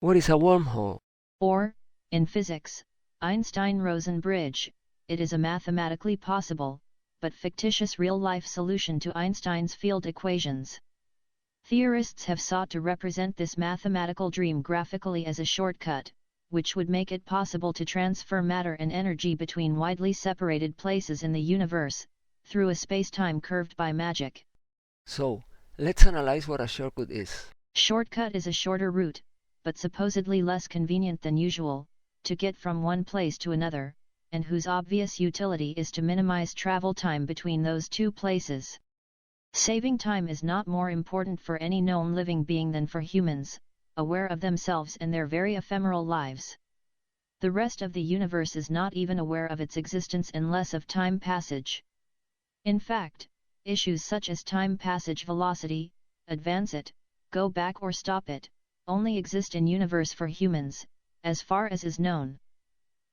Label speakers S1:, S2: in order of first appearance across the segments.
S1: What is a wormhole?
S2: Or, in physics, Einstein-Rosen bridge, it is a mathematically possible, but fictitious real-life solution to Einstein's field equations. Theorists have sought to represent this mathematical dream graphically as a shortcut, which would make it possible to transfer matter and energy between widely separated places in the universe, through a space-time curved by magic.
S1: So, let's analyze what a shortcut is.
S2: Shortcut is a shorter route, but supposedly less convenient than usual, to get from one place to another, and whose obvious utility is to minimize travel time between those two places. Saving time is not more important for any known living being than for humans, aware of themselves and their very ephemeral lives. The rest of the universe is not even aware of its existence and less of time passage. In fact, issues such as time passage velocity, advance it, go back or stop it, only exist in universe for humans, as far as is known.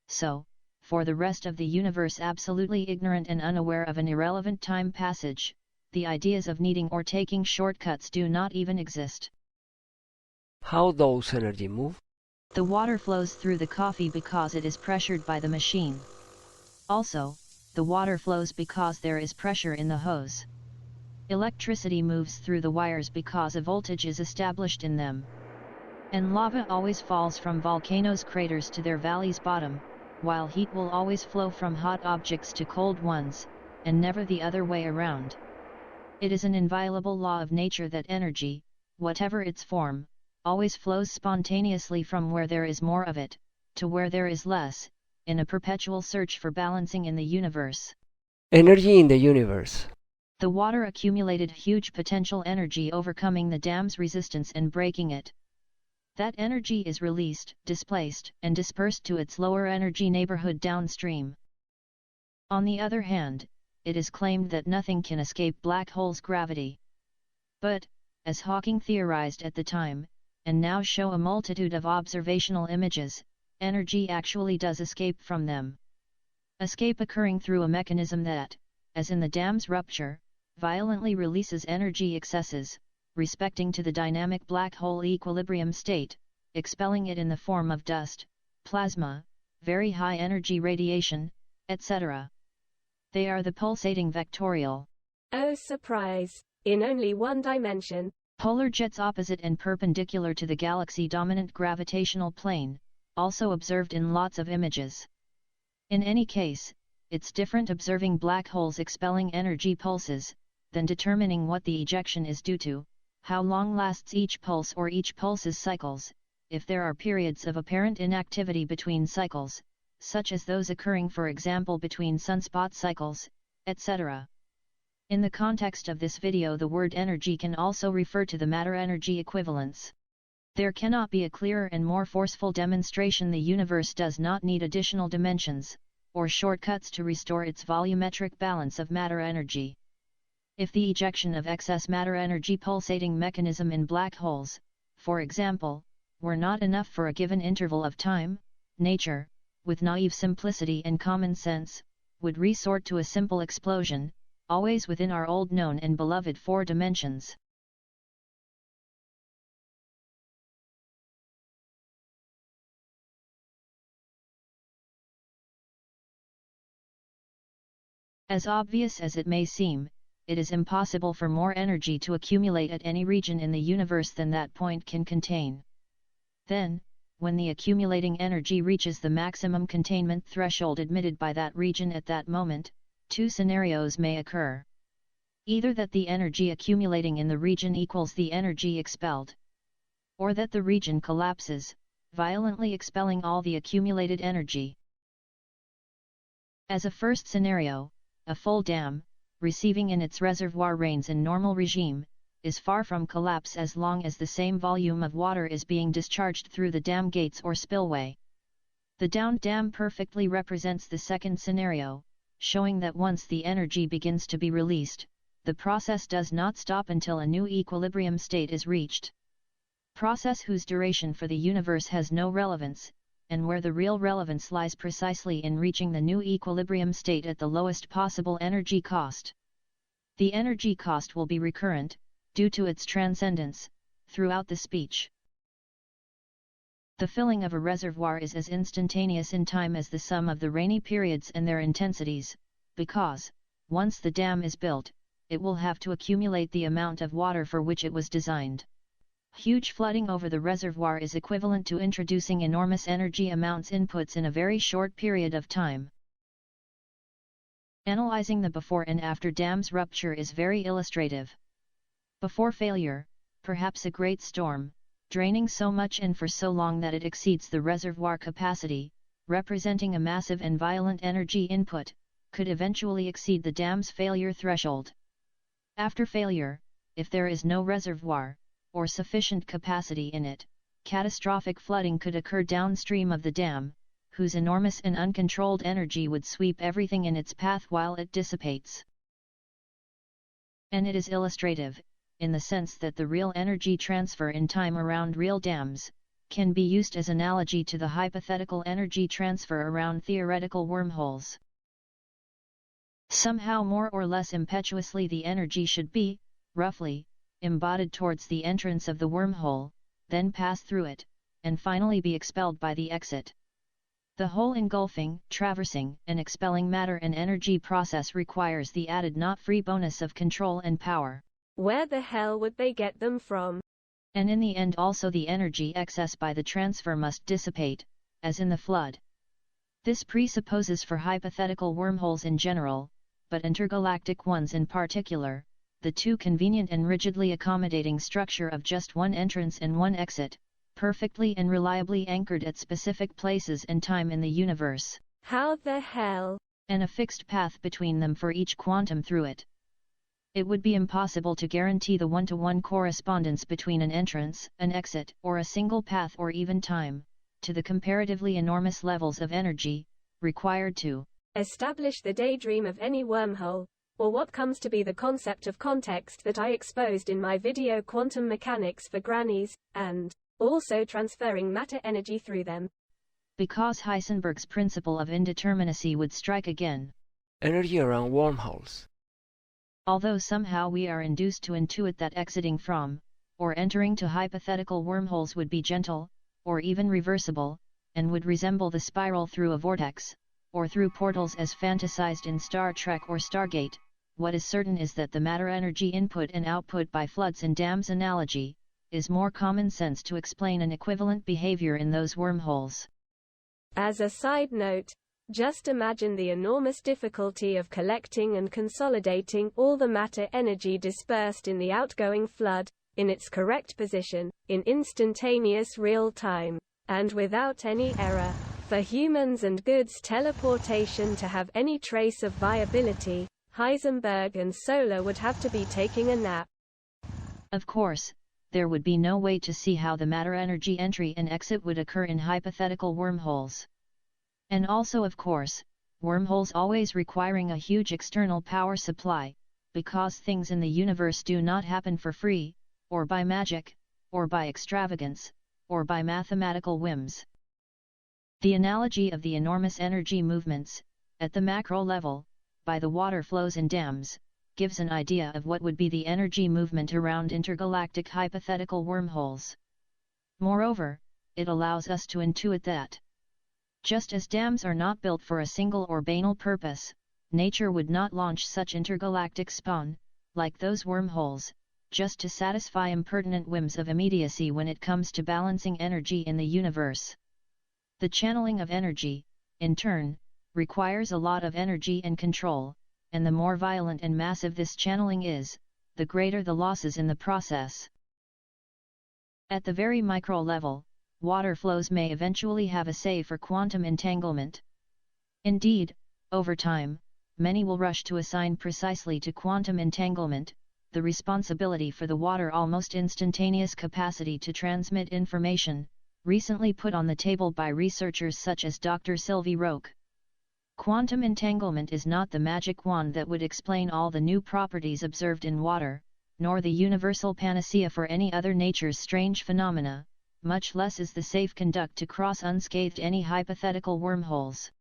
S2: So, for the rest of the universe absolutely ignorant and unaware of an irrelevant time passage, the ideas of needing or taking shortcuts do not even exist.
S1: How does energy move?
S2: The water flows through the coffee because it is pressured by the machine. Also, the water flows because there is pressure in the hose. Electricity moves through the wires because a voltage is established in them. And lava always falls from volcanoes' craters to their valleys' bottom, while heat will always flow from hot objects to cold ones, and never the other way around. It is an inviolable law of nature that energy, whatever its form, always flows spontaneously from where there is more of it, to where there is less, in a perpetual search for balancing in the universe.
S1: Energy in the universe.
S2: The water accumulated huge potential energy overcoming the dam's resistance and breaking it. That energy is released, displaced, and dispersed to its lower energy neighborhood downstream. On the other hand, it is claimed that nothing can escape black holes' gravity. But, as Hawking theorized at the time, and now show a multitude of observational images, energy actually does escape from them. Escape occurring through a mechanism that, as in the dam's rupture, violently releases energy excesses, respecting to the dynamic black hole equilibrium state, expelling it in the form of dust, plasma, very high energy radiation, etc. They are the pulsating vectorial.
S3: Oh surprise! In only one dimension.
S2: Polar jets opposite and perpendicular to the galaxy-dominant gravitational plane, also observed in lots of images. In any case, it's different observing black holes expelling energy pulses, than determining what the ejection is due to, how long lasts each pulse or each pulse's cycles, if there are periods of apparent inactivity between cycles, such as those occurring for example between sunspot cycles, etc. In the context of this video, the word energy can also refer to the matter-energy equivalence. There cannot be a clearer and more forceful demonstration the universe does not need additional dimensions, or shortcuts to restore its volumetric balance of matter-energy. If the ejection of excess matter-energy pulsating mechanism in black holes, for example, were not enough for a given interval of time, nature, with naive simplicity and common sense, would resort to a simple explosion, always within our old known and beloved 4 dimensions. As obvious as it may seem, it is impossible for more energy to accumulate at any region in the universe than that point can contain. Then, when the accumulating energy reaches the maximum containment threshold admitted by that region at that moment, 2 scenarios may occur. Either that the energy accumulating in the region equals the energy expelled, or that the region collapses, violently expelling all the accumulated energy. As a first scenario, a full dam, receiving in its reservoir rains in normal regime, is far from collapse as long as the same volume of water is being discharged through the dam gates or spillway. The downed dam perfectly represents the second scenario, showing that once the energy begins to be released, the process does not stop until a new equilibrium state is reached. Process whose duration for the universe has no relevance, and where the real relevance lies precisely in reaching the new equilibrium state at the lowest possible energy cost. The energy cost will be recurrent, due to its transcendence, throughout the speech. The filling of a reservoir is as instantaneous in time as the sum of the rainy periods and their intensities, because, once the dam is built, it will have to accumulate the amount of water for which it was designed. Huge flooding over the reservoir is equivalent to introducing enormous energy amounts inputs in a very short period of time. Analyzing the before and after dam's rupture is very illustrative. Before failure, perhaps a great storm, draining so much and for so long that it exceeds the reservoir capacity, representing a massive and violent energy input, could eventually exceed the dam's failure threshold. After failure, if there is no reservoir, or sufficient capacity in it, catastrophic flooding could occur downstream of the dam, whose enormous and uncontrolled energy would sweep everything in its path while it dissipates. And it is illustrative, in the sense that the real energy transfer in time around real dams, can be used as analogy to the hypothetical energy transfer around theoretical wormholes. Somehow more or less impetuously the energy should be, roughly, embodied towards the entrance of the wormhole, then pass through it, and finally be expelled by the exit. The whole engulfing, traversing, and expelling matter and energy process requires the added not free bonus of control and power.
S3: Where the hell would they get them from?
S2: And in the end also the energy excess by the transfer must dissipate, as in the flood. This presupposes for hypothetical wormholes in general, but intergalactic ones in particular, the too convenient and rigidly accommodating structure of just one entrance and one exit, perfectly and reliably anchored at specific places and time in the universe.
S3: How the hell?
S2: And a fixed path between them for each quantum through it. It would be impossible to guarantee the one-to-one correspondence between an entrance, an exit, or a single path or even time, to the comparatively enormous levels of energy required to
S3: establish the daydream of any wormhole, or what comes to be the concept of context that I exposed in my video Quantum Mechanics for Grannies, and also transferring matter energy through them.
S2: Because Heisenberg's principle of indeterminacy would strike again.
S1: Energy around wormholes.
S2: Although somehow we are induced to intuit that exiting from, or entering to hypothetical wormholes would be gentle, or even reversible, and would resemble the spiral through a vortex, or through portals as fantasized in Star Trek or Stargate, what is certain is that the matter energy input and output by floods and dams analogy, is more common sense to explain an equivalent behavior in those wormholes.
S3: As a side note, just imagine the enormous difficulty of collecting and consolidating all the matter energy dispersed in the outgoing flood, in its correct position, in instantaneous real time, and without any error. For humans and goods teleportation to have any trace of viability, Heisenberg and Solar would have to be taking a nap.
S2: Of course, there would be no way to see how the matter energy entry and exit would occur in hypothetical wormholes. And also of course, wormholes always requiring a huge external power supply, because things in the universe do not happen for free, or by magic, or by extravagance, or by mathematical whims. The analogy of the enormous energy movements, at the macro level, by the water flows in dams, gives an idea of what would be the energy movement around intergalactic hypothetical wormholes. Moreover, it allows us to intuit that, just as dams are not built for a single or banal purpose, nature would not launch such intergalactic spawn, like those wormholes, just to satisfy impertinent whims of immediacy when it comes to balancing energy in the universe. The channeling of energy, in turn, requires a lot of energy and control, and the more violent and massive this channeling is, the greater the losses in the process. At the very micro level, water flows may eventually have a say for quantum entanglement. Indeed, over time, many will rush to assign precisely to quantum entanglement, the responsibility for the water almost instantaneous capacity to transmit information, recently put on the table by researchers such as Dr. Sylvie Roque. Quantum entanglement is not the magic wand that would explain all the new properties observed in water, nor the universal panacea for any other nature's strange phenomena, much less is the safe conduct to cross unscathed any hypothetical wormholes.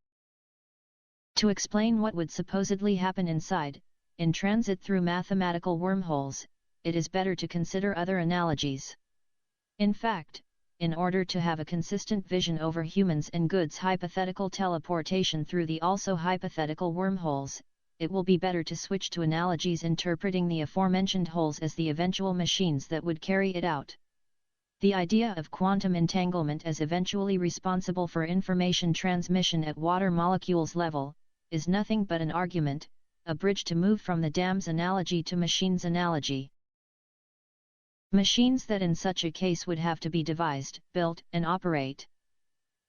S2: To explain what would supposedly happen inside, in transit through mathematical wormholes, it is better to consider other analogies. In fact, in order to have a consistent vision over humans and goods' hypothetical teleportation through the also hypothetical wormholes, it will be better to switch to analogies interpreting the aforementioned holes as the eventual machines that would carry it out. The idea of quantum entanglement as eventually responsible for information transmission at water molecules level, is nothing but an argument, a bridge to move from the dams analogy to machines analogy. Machines that in such a case would have to be devised, built, and operate.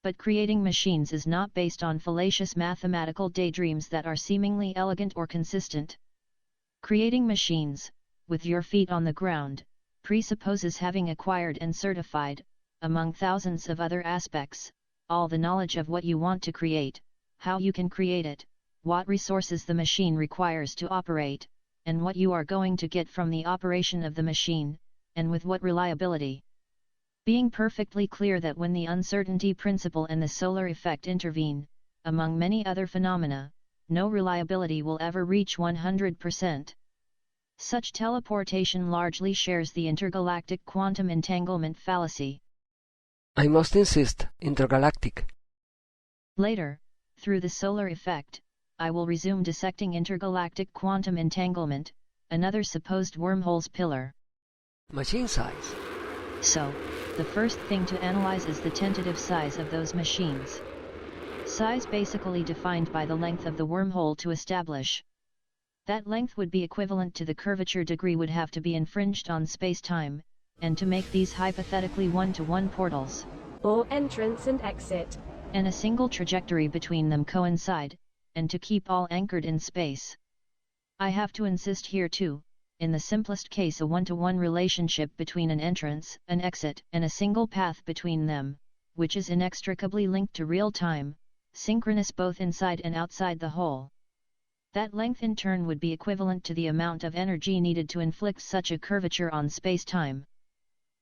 S2: But creating machines is not based on fallacious mathematical daydreams that are seemingly elegant or consistent. Creating machines, with your feet on the ground, presupposes having acquired and certified, among thousands of other aspects, all the knowledge of what you want to create, how you can create it, what resources the machine requires to operate, and what you are going to get from the operation of the machine, and with what reliability. Being perfectly clear that when the uncertainty principle and the solar effect intervene, among many other phenomena, no reliability will ever reach 100%. Such teleportation largely shares the intergalactic quantum entanglement fallacy.
S1: I must insist, intergalactic.
S2: Later, through the solar effect, I will resume dissecting intergalactic quantum entanglement, another supposed wormholes pillar.
S1: Machine size.
S2: So, the first thing to analyze is the tentative size of those machines. Size basically defined by the length of the wormhole to establish. That length would be equivalent to the curvature degree would have to be infringed on space-time, and to make these hypothetically one-to-one portals,
S3: or entrance and exit,
S2: and a single trajectory between them coincide, and to keep all anchored in space. I have to insist here too, in the simplest case a one-to-one relationship between an entrance, an exit, and a single path between them, which is inextricably linked to real-time, synchronous both inside and outside the hole. That length in turn would be equivalent to the amount of energy needed to inflict such a curvature on space-time.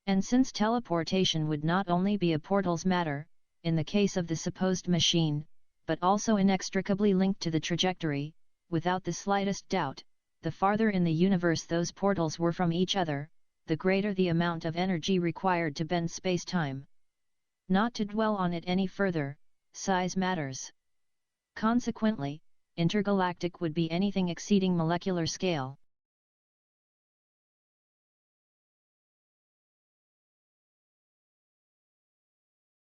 S2: And since teleportation would not only be a portal's matter, in the case of the supposed machine, but also inextricably linked to the trajectory, without the slightest doubt, the farther in the universe those portals were from each other, the greater the amount of energy required to bend space-time. Not to dwell on it any further, size matters. Consequently, intergalactic would be anything exceeding molecular scale.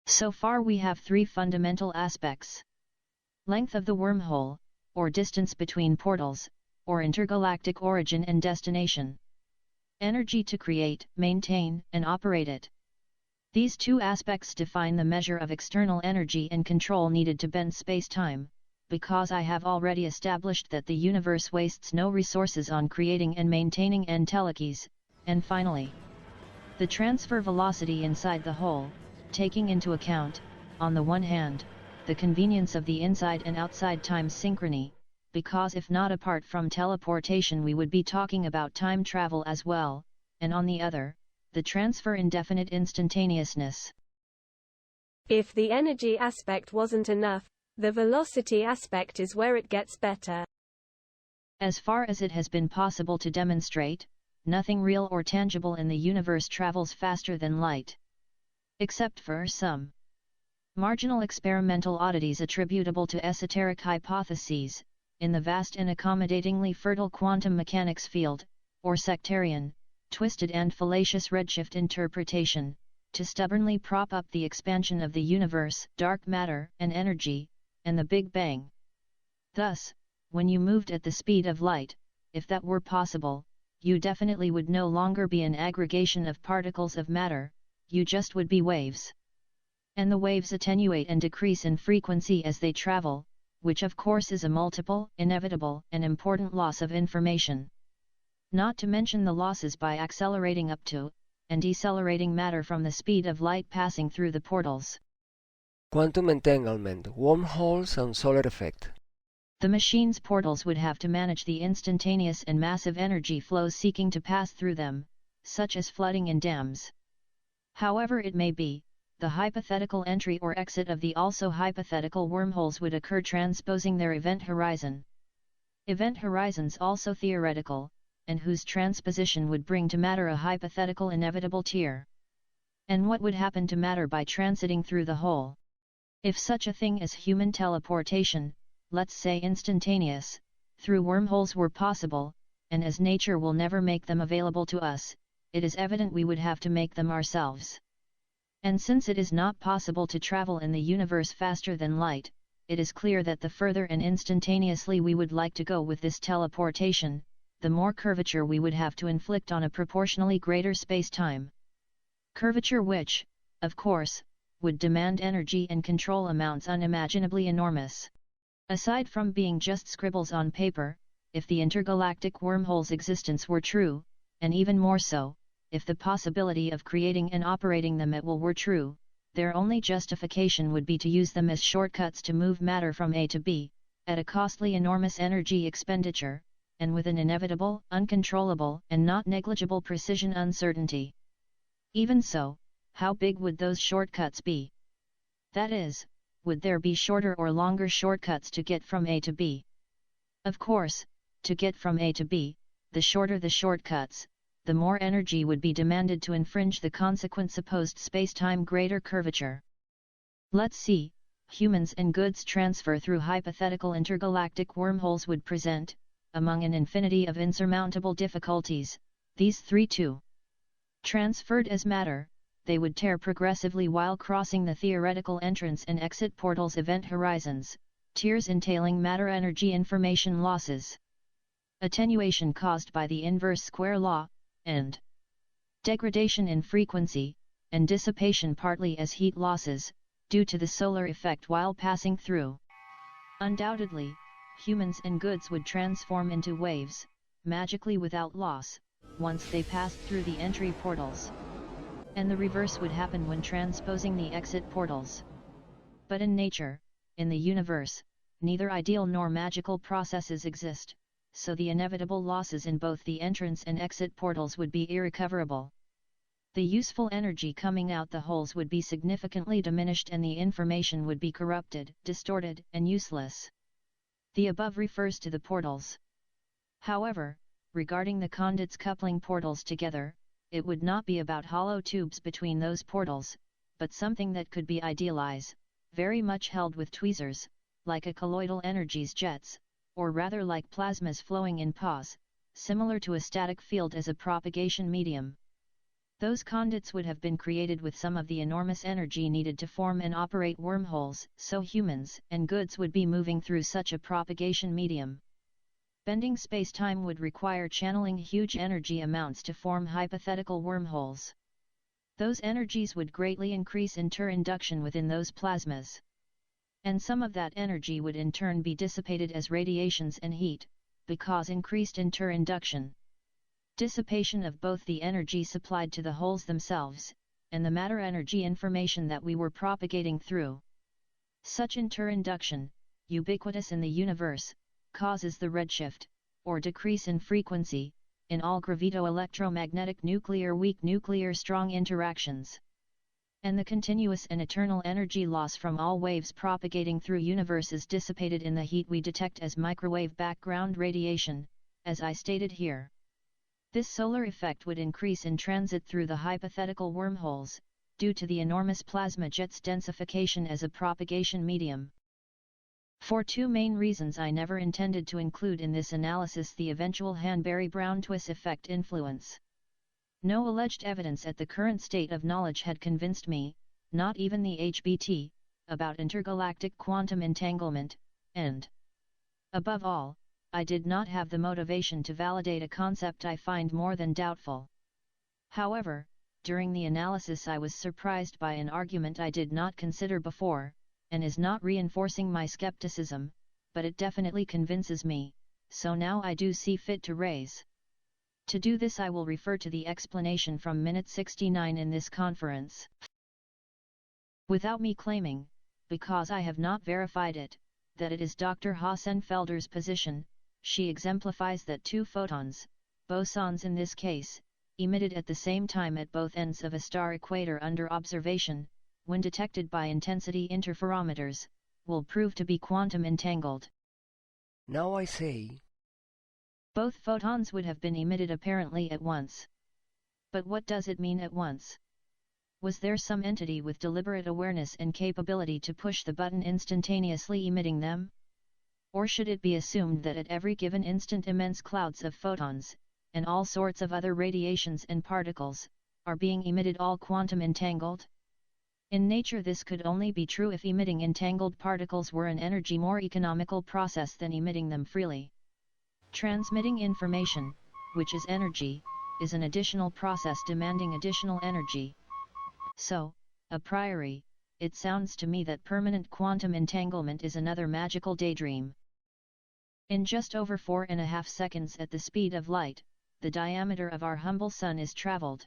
S2: So far we have three fundamental aspects. Length of the wormhole, or distance between portals, or intergalactic origin and destination. Energy to create, maintain, and operate it. These two aspects define the measure of external energy and control needed to bend space-time, because I have already established that the universe wastes no resources on creating and maintaining entelechies, and finally, the transfer velocity inside the hole, taking into account, on the one hand, the convenience of the inside and outside time synchrony, because if not apart from teleportation we would be talking about time travel as well, and on the other, the transfer indefinite instantaneousness.
S3: If the energy aspect wasn't enough, the velocity aspect is where it gets better.
S2: As far as it has been possible to demonstrate, nothing real or tangible in the universe travels faster than light. Except for some marginal experimental oddities attributable to esoteric hypotheses, in the vast and accommodatingly fertile quantum mechanics field, or sectarian, twisted and fallacious redshift interpretation, to stubbornly prop up the expansion of the universe, dark matter, and energy, and the Big Bang. Thus, when you moved at the speed of light, if that were possible, you definitely would no longer be an aggregation of particles of matter, you just would be waves. And the waves attenuate and decrease in frequency as they travel, which of course is a multiple, inevitable, and important loss of information. Not to mention the losses by accelerating up to, and decelerating matter from the speed of light passing through the portals.
S1: Quantum entanglement, wormholes and solar effect.
S2: The machine's portals would have to manage the instantaneous and massive energy flows seeking to pass through them, such as flooding in dams. However it may be, the hypothetical entry or exit of the also hypothetical wormholes would occur transposing their event horizon. Event horizons also theoretical, and whose transposition would bring to matter a hypothetical inevitable tier. And what would happen to matter by transiting through the hole? If such a thing as human teleportation, let's say instantaneous, through wormholes were possible, and as nature will never make them available to us, it is evident we would have to make them ourselves. And since it is not possible to travel in the universe faster than light, it is clear that the further and instantaneously we would like to go with this teleportation, the more curvature we would have to inflict on a proportionally greater space-time. Curvature which, of course, would demand energy and control amounts unimaginably enormous. Aside from being just scribbles on paper, if the intergalactic wormholes' existence were true, and even more so, if the possibility of creating and operating them at will were true, their only justification would be to use them as shortcuts to move matter from A to B, at a costly enormous energy expenditure, and with an inevitable, uncontrollable, and not negligible precision uncertainty. Even so, how big would those shortcuts be? That is, would there be shorter or longer shortcuts to get from A to B? Of course, to get from A to B, the shorter the shortcuts, the more energy would be demanded to infringe the consequent supposed space-time greater curvature. Let's see, humans and goods transfer through hypothetical intergalactic wormholes would present, among an infinity of insurmountable difficulties, these three too. Transferred as matter, they would tear progressively while crossing the theoretical entrance and exit portals event horizons, tears entailing matter-energy information losses, attenuation caused by the inverse square law, and degradation in frequency, and dissipation partly as heat losses, due to the solar effect while passing through. Undoubtedly, humans and goods would transform into waves, magically without loss, once they passed through the entry portals. And the reverse would happen when transposing the exit portals. But in nature, in the universe, neither ideal nor magical processes exist, so the inevitable losses in both the entrance and exit portals would be irrecoverable. The useful energy coming out the holes would be significantly diminished and the information would be corrupted, distorted, and useless. The above refers to the portals. However, regarding the conduits coupling portals together, it would not be about hollow tubes between those portals, but something that could be idealized, very much held with tweezers, like a colloidal energies jets, or rather like plasmas flowing in pause, similar to a static field as a propagation medium. Those conduits would have been created with some of the enormous energy needed to form and operate wormholes, so humans and goods would be moving through such a propagation medium. Bending space-time would require channeling huge energy amounts to form hypothetical wormholes. Those energies would greatly increase interinduction within those plasmas. And some of that energy would in turn be dissipated as radiations and heat, because increased interinduction. Dissipation of both the energy supplied to the holes themselves, and the matter-energy information that we were propagating through. Such interinduction, ubiquitous in the universe, causes the redshift, or decrease in frequency, in all gravito-electromagnetic nuclear-weak nuclear-strong interactions. And the continuous and eternal energy loss from all waves propagating through universe is dissipated in the heat we detect as microwave background radiation, as I stated here. This solar effect would increase in transit through the hypothetical wormholes, due to the enormous plasma jet's densification as a propagation medium. For two main reasons I never intended to include in this analysis the eventual Hanbury-Brown-Twiss effect influence. No alleged evidence at the current state of knowledge had convinced me, not even the HBT, about intergalactic quantum entanglement, and above all, I did not have the motivation to validate a concept I find more than doubtful. However, during the analysis I was surprised by an argument I did not consider before, and is not reinforcing my skepticism, but it definitely convinces me, so now I do see fit to raise. To do this I will refer to the explanation from minute 69 in this conference. Without me claiming, because I have not verified it, that it is Dr. Hassenfelder's position, she exemplifies that two photons, bosons in this case, emitted at the same time at both ends of a star equator under observation, when detected by intensity interferometers, will prove to be quantum entangled.
S1: Now I see.
S2: Both photons would have been emitted apparently at once. But what does it mean at once? Was there some entity with deliberate awareness and capability to push the button instantaneously emitting them? Or should it be assumed that at every given instant immense clouds of photons, and all sorts of other radiations and particles, are being emitted all quantum entangled? In nature this could only be true if emitting entangled particles were an energy more economical process than emitting them freely. Transmitting information, which is energy, is an additional process demanding additional energy. So, a priori, it sounds to me that permanent quantum entanglement is another magical daydream. In just over 4.5 seconds at the speed of light, the diameter of our humble sun is traveled.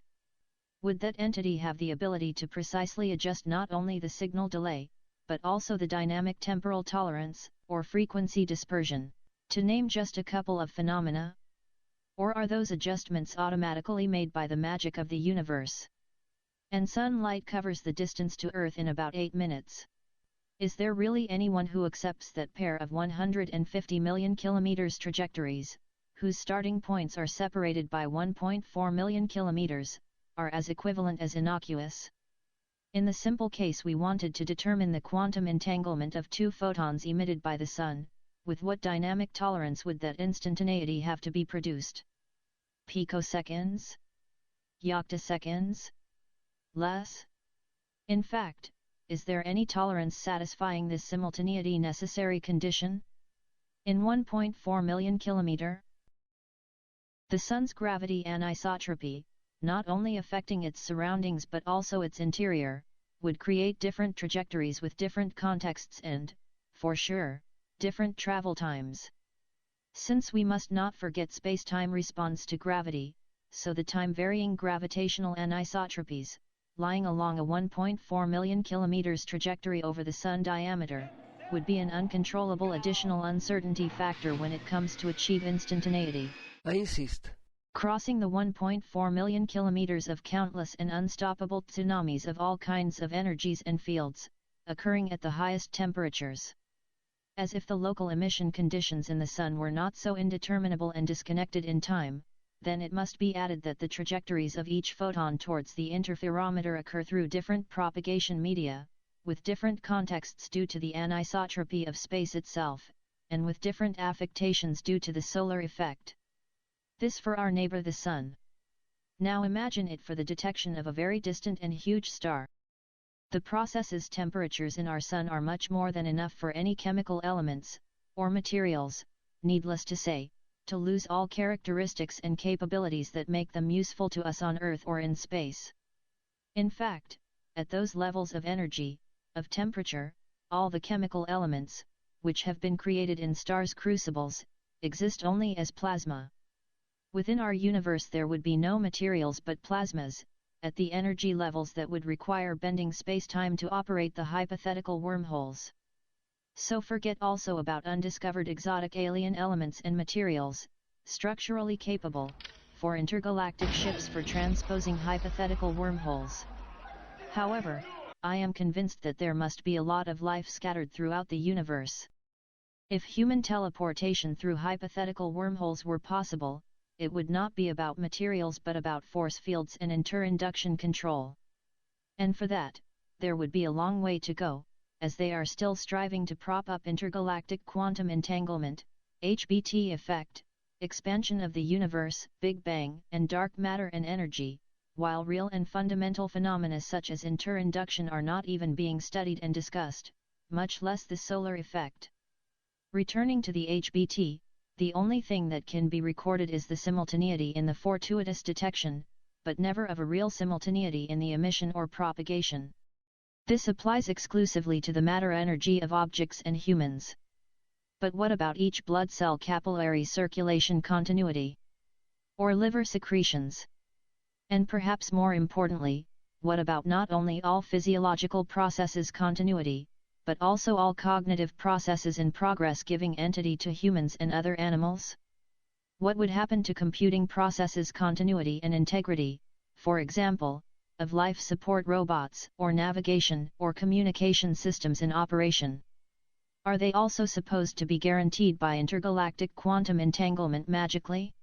S2: Would that entity have the ability to precisely adjust not only the signal delay, but also the dynamic temporal tolerance, or frequency dispersion, to name just a couple of phenomena? Or are those adjustments automatically made by the magic of the universe? And sunlight covers the distance to Earth in about 8 minutes. Is there really anyone who accepts that pair of 150 million kilometers trajectories, whose starting points are separated by 1.4 million kilometers, are as equivalent as innocuous? In the simple case we wanted to determine the quantum entanglement of two photons emitted by the Sun, with what dynamic tolerance would that instantaneity have to be produced? Picoseconds? Yoctoseconds? Less? In fact, is there any tolerance satisfying this simultaneity necessary condition? In 1.4 million kilometer? The Sun's gravity anisotropy, not only affecting its surroundings but also its interior, would create different trajectories with different contexts and, for sure, different travel times. Since we must not forget space-time responds to gravity, so the time-varying gravitational anisotropies, lying along a 1.4 million kilometers trajectory over the Sun diameter, would be an uncontrollable additional uncertainty factor when it comes to achieve instantaneity.
S1: I insist.
S2: Crossing the 1.4 million kilometers of countless and unstoppable tsunamis of all kinds of energies and fields, occurring at the highest temperatures. As if the local emission conditions in the Sun were not so indeterminable and disconnected in time, then it must be added that the trajectories of each photon towards the interferometer occur through different propagation media, with different contexts due to the anisotropy of space itself, and with different affectations due to the solar effect. This for our neighbor the Sun. Now imagine it for the detection of a very distant and huge star. The processes temperatures in our Sun are much more than enough for any chemical elements, or materials, needless to say, to lose all characteristics and capabilities that make them useful to us on Earth or in space. In fact, at those levels of energy, of temperature, all the chemical elements, which have been created in stars' crucibles, exist only as plasma. Within our universe there would be no materials but plasmas, at the energy levels that would require bending space-time to operate the hypothetical wormholes. So forget also about undiscovered exotic alien elements and materials, structurally capable, for intergalactic ships for transposing hypothetical wormholes. However, I am convinced that there must be a lot of life scattered throughout the universe. If human teleportation through hypothetical wormholes were possible, it would not be about materials but about force fields and interinduction control. And for that, there would be a long way to go, as they are still striving to prop up intergalactic quantum entanglement, HBT effect, expansion of the universe, Big Bang, and dark matter and energy, while real and fundamental phenomena such as interinduction are not even being studied and discussed, much less the solar effect. Returning to the HBT, the only thing that can be recorded is the simultaneity in the fortuitous detection, but never of a real simultaneity in the emission or propagation. This applies exclusively to the matter energy of objects and humans. But what about each blood cell capillary circulation continuity? Or liver secretions? And perhaps more importantly, what about not only all physiological processes continuity, but also all cognitive processes in progress giving entity to humans and other animals? What would happen to computing processes continuity and integrity, for example, of life support robots, or navigation or communication systems in operation? Are they also supposed to be guaranteed by intergalactic quantum entanglement magically?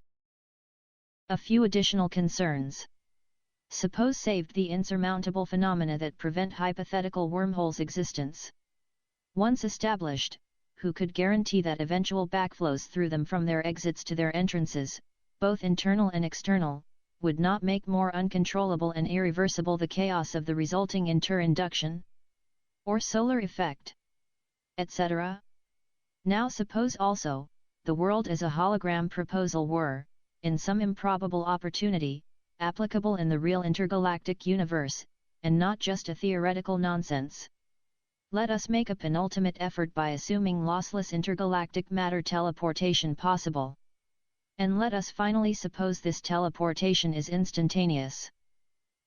S2: A few additional concerns. Suppose saved the insurmountable phenomena that prevent hypothetical wormholes' existence. Once established, who could guarantee that eventual backflows through them from their exits to their entrances, both internal and external, would not make more uncontrollable and irreversible the chaos of the resulting interinduction, or solar effect, etc.? Now suppose also, the world as a hologram proposal were, in some improbable opportunity, applicable in the real intergalactic universe, and not just a theoretical nonsense. Let us make a penultimate effort by assuming lossless intergalactic matter teleportation possible. And let us finally suppose this teleportation is instantaneous.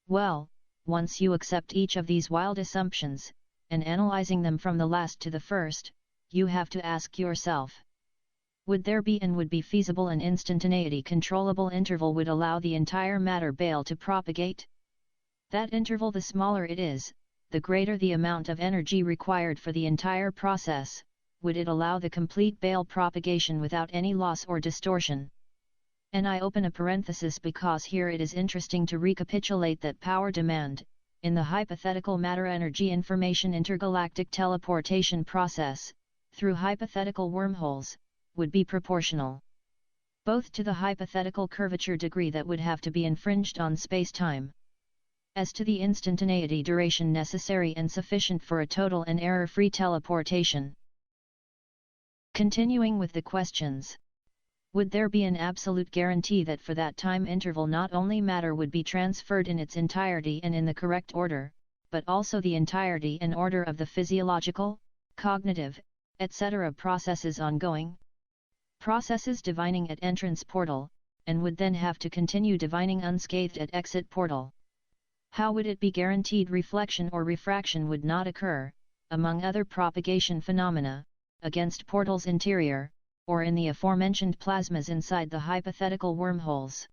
S2: Well, once you accept each of these wild assumptions, and analyzing them from the last to the first, you have to ask yourself: would there be and would be feasible an instantaneity controllable interval would allow the entire matter bale to propagate? That interval, the smaller it is, the greater the amount of energy required for the entire process. Would it allow the complete bale propagation without any loss or distortion? And I open a parenthesis because here it is interesting to recapitulate that power demand, in the hypothetical matter-energy information intergalactic teleportation process, through hypothetical wormholes, would be proportional both to the hypothetical curvature degree that would have to be infringed on space-time, as to the instantaneity duration necessary and sufficient for a total and error-free teleportation. Continuing with the questions. Would there be an absolute guarantee that for that time interval not only matter would be transferred in its entirety and in the correct order, but also the entirety and order of the physiological, cognitive, etc. processes ongoing? Processes divining at entrance portal, and would then have to continue divining unscathed at exit portal. How would it be guaranteed reflection or refraction would not occur, among other propagation phenomena, against portal's interior, or in the aforementioned plasmas inside the hypothetical wormholes?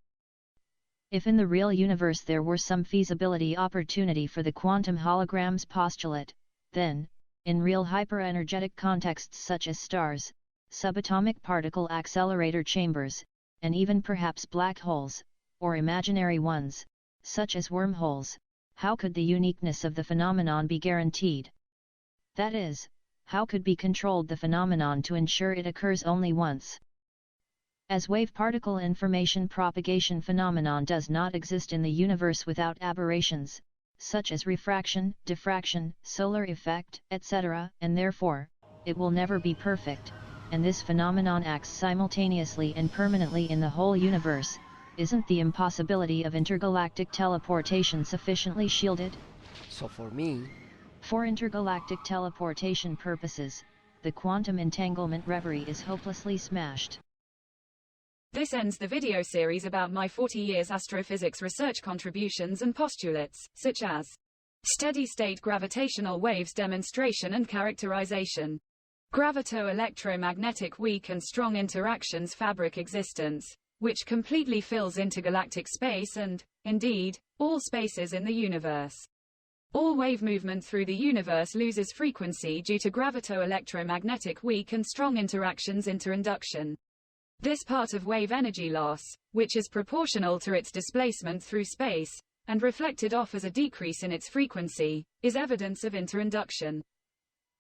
S2: If in the real universe there were some feasibility opportunity for the quantum holograms postulate, then, in real hyperenergetic contexts such as stars, subatomic particle accelerator chambers, and even perhaps black holes, or imaginary ones, such as wormholes, how could the uniqueness of the phenomenon be guaranteed? That is, how could be controlled the phenomenon to ensure it occurs only once? As wave-particle information propagation phenomenon does not exist in the universe without aberrations, such as refraction, diffraction, solar effect, etc., and therefore, it will never be perfect, and this phenomenon acts simultaneously and permanently in the whole universe, isn't the impossibility of intergalactic teleportation sufficiently shielded?
S1: So for me,
S2: for intergalactic teleportation purposes, the quantum entanglement reverie is hopelessly smashed.
S4: This ends the video series about my 40 years astrophysics research contributions and postulates, such as steady-state gravitational waves demonstration and characterization, gravito-electromagnetic weak and strong interactions fabric existence, which completely fills intergalactic space and, indeed, all spaces in the universe. All wave movement through the universe loses frequency due to gravito-electromagnetic weak and strong interactions interinduction. This part of wave energy loss, which is proportional to its displacement through space, and reflected off as a decrease in its frequency, is evidence of interinduction.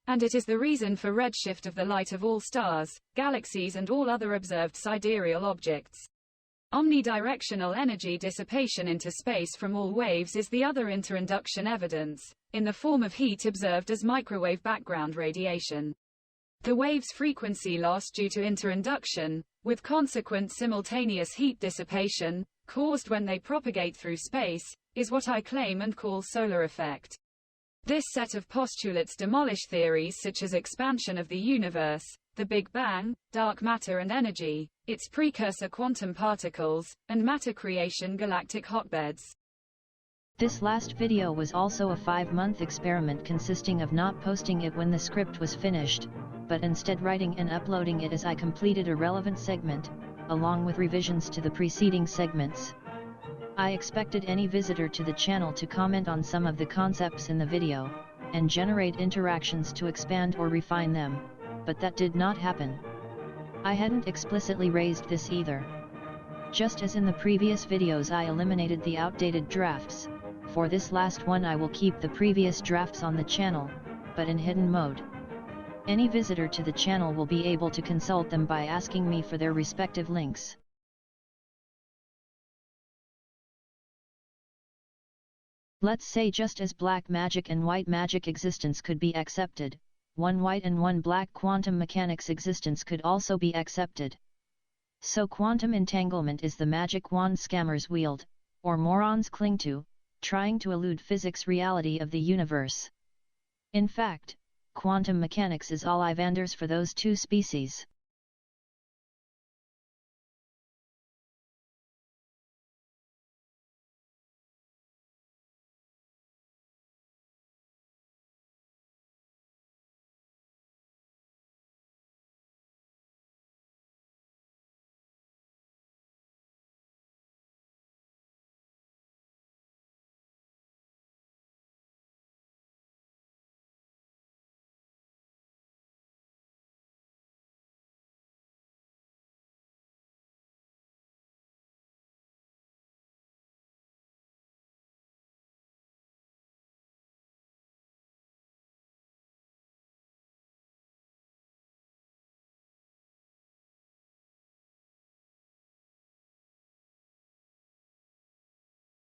S4: And it is the reason for redshift of the light of all stars, galaxies and all other observed sidereal objects. Omnidirectional energy dissipation into space from all waves is the other interinduction evidence, in the form of heat observed as microwave background radiation. The wave's frequency loss due to interinduction, with consequent simultaneous heat dissipation, caused when they propagate through space, is what I claim and call solar effect. This set of postulates demolish theories such as expansion of the universe, the Big Bang, dark matter and energy, its precursor quantum particles, and matter creation galactic hotbeds.
S2: This last video was also a 5-month experiment consisting of not posting it when the script was finished, but instead writing and uploading it as I completed a relevant segment, along with revisions to the preceding segments. I expected any visitor to the channel to comment on some of the concepts in the video, and generate interactions to expand or refine them, but that did not happen. I hadn't explicitly raised this either. Just as in the previous videos I eliminated the outdated drafts, for this last one I will keep the previous drafts on the channel, but in hidden mode. Any visitor to the channel will be able to consult them by asking me for their respective links. Let's say just as black magic and white magic existence could be accepted, one white and one black quantum mechanics existence could also be accepted. So quantum entanglement is the magic wand scammers wield, or morons cling to, trying to elude physics reality of the universe. In fact, quantum mechanics is all Ivanders for those two species.